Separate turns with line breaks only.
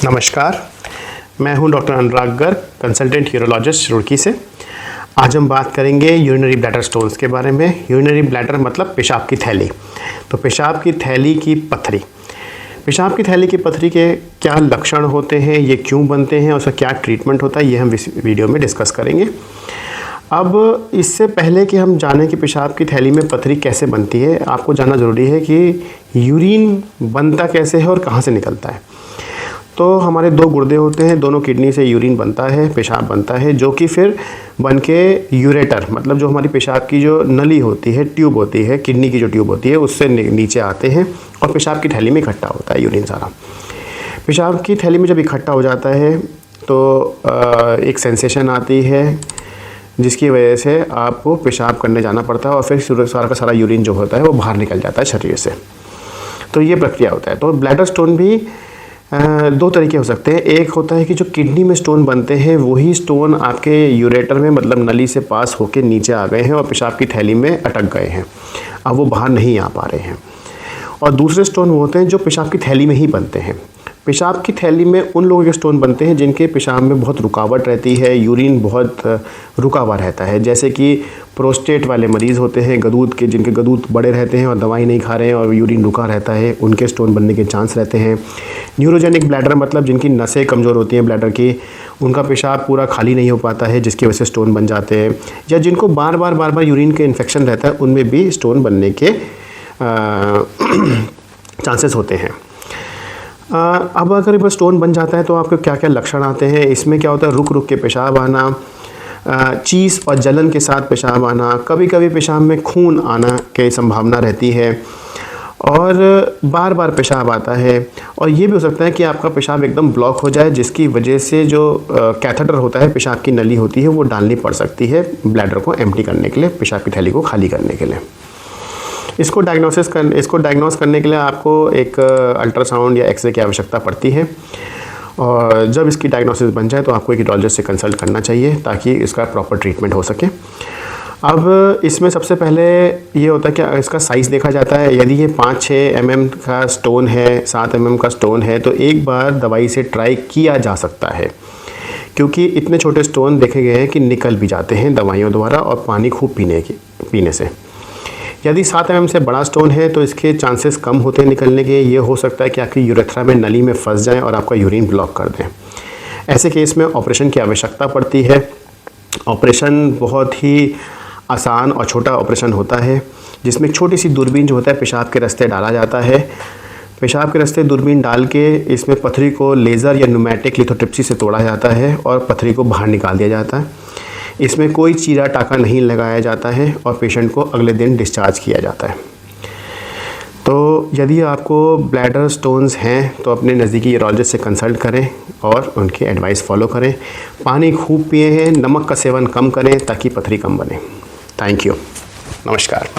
नमस्कार, मैं हूं डॉक्टर अनुराग गर्ग, कंसल्टेंट यूरोलॉजिस्ट रुड़की से। आज हम बात करेंगे यूरिनरी ब्लैडर स्टोन्स के बारे में। यूरिनरी ब्लैडर मतलब पेशाब की थैली। तो पेशाब की थैली की पथरी, पेशाब की थैली की पथरी के क्या लक्षण होते हैं, ये क्यों बनते हैं, उसका क्या ट्रीटमेंट होता है, ये हम इस वीडियो में डिस्कस करेंगे। अब इससे पहले कि हम जानें कि पेशाब की थैली में पथरी कैसे बनती है, आपको जानना ज़रूरी है कि यूरिन बनता कैसे है और कहाँ से निकलता है। तो हमारे दो गुर्दे होते हैं, दोनों किडनी से यूरिन बनता है, पेशाब बनता है, जो कि फिर बन के यूरेटर मतलब जो हमारी पेशाब की जो नली होती है, ट्यूब होती है, किडनी की जो ट्यूब होती है, उससे नीचे आते हैं और पेशाब की थैली में इकट्ठा होता है यूरिन सारा। पेशाब की थैली में जब इकट्ठा हो जाता है तो एक सेंसेशन आती है जिसकी वजह से आपको पेशाब करने जाना पड़ता है और फिर सारा का सारा यूरिन जो होता है वो बाहर निकल जाता है शरीर से। तो ये प्रक्रिया होता है। तो ब्लैडर स्टोन भी दो तरीके हो सकते हैं। एक होता है कि जो किडनी में स्टोन बनते हैं वही स्टोन आपके यूरेटर में मतलब नली से पास होकर नीचे आ गए हैं और पेशाब की थैली में अटक गए हैं, अब वो बाहर नहीं आ पा रहे हैं। और दूसरे स्टोन वो होते हैं जो पेशाब की थैली में ही बनते हैं। पेशाब की थैली में उन लोगों के स्टोन बनते हैं जिनके पेशाब में बहुत रुकावट रहती है, यूरिन बहुत रुका हुआ रहता है, जैसे कि प्रोस्टेट वाले मरीज़ होते हैं, गदूद के, जिनके गदूद बड़े रहते हैं और दवाई नहीं खा रहे हैं और यूरिन रुका रहता है, उनके स्टोन बनने के चांस रहते हैं। न्यूरोजेनिक ब्लैडर मतलब जिनकी नसें कमज़ोर होती हैं ब्लैडर की, उनका पेशाब पूरा खाली नहीं हो पाता है जिसकी वजह से स्टोन बन जाते हैं। या जिनको बार बार यूरिन के इन्फेक्शन रहता है उनमें भी स्टोन बनने के चांसेस होते हैं। अब अगर बस स्टोन बन जाता है तो आपको क्या क्या लक्षण आते हैं। इसमें क्या होता है, रुक रुक के पेशाब आना, चीस और जलन के साथ पेशाब आना, कभी कभी पेशाब में खून आना की संभावना रहती है और बार बार पेशाब आता है। और ये भी हो सकता है कि आपका पेशाब एकदम ब्लॉक हो जाए जिसकी वजह से जो कैथेटर होता है, पेशाब की नली होती है, वो डालनी पड़ सकती है ब्लैडर को एम्प्टी करने के लिए, पेशाब की थैली को खाली करने के लिए। इसको डायग्नोस करने के लिए आपको एक अल्ट्रासाउंड या एक्सरे की आवश्यकता पड़ती है और जब इसकी डायग्नोसिस बन जाए तो आपको एक यूरोलॉजिस्ट से कंसल्ट करना चाहिए ताकि इसका प्रॉपर ट्रीटमेंट हो सके। अब इसमें सबसे पहले ये होता है कि इसका साइज़ देखा जाता है। यदि ये 5-6 mm का स्टोन है, 7 mm का स्टोन है तो एक बार दवाई से ट्राई किया जा सकता है, क्योंकि इतने छोटे स्टोन देखे गए हैं कि निकल भी जाते हैं दवाइयों द्वारा और पानी खूब पीने से। यदि 7 mm से बड़ा स्टोन है तो इसके चांसेस कम होते हैं निकलने के। ये हो सकता है कि आपकी यूरेथ्रा में नली में फंस जाए और आपका यूरिन ब्लॉक कर दें। ऐसे केस में ऑपरेशन की आवश्यकता पड़ती है। ऑपरेशन बहुत ही आसान और छोटा ऑपरेशन होता है जिसमें एक छोटी सी दूरबीन जो होता है पेशाब के रास्ते डाला जाता है। पेशाब के रास्ते दूरबीन डाल के इसमें पथरी को लेज़र या न्यूमेटिक लिथोट्रिप्सी से तोड़ा जाता है और पथरी को बाहर निकाल दिया जाता है। इसमें कोई चीरा टाका नहीं लगाया जाता है और पेशेंट को अगले दिन डिस्चार्ज किया जाता है। तो यदि आपको ब्लैडर स्टोन्स हैं तो अपने नज़दीकी यूरोलॉजिस्ट से कंसल्ट करें और उनकी एडवाइस फॉलो करें। पानी खूब पिए, नमक का सेवन कम करें ताकि पथरी कम बने। Thank you. नमस्कार।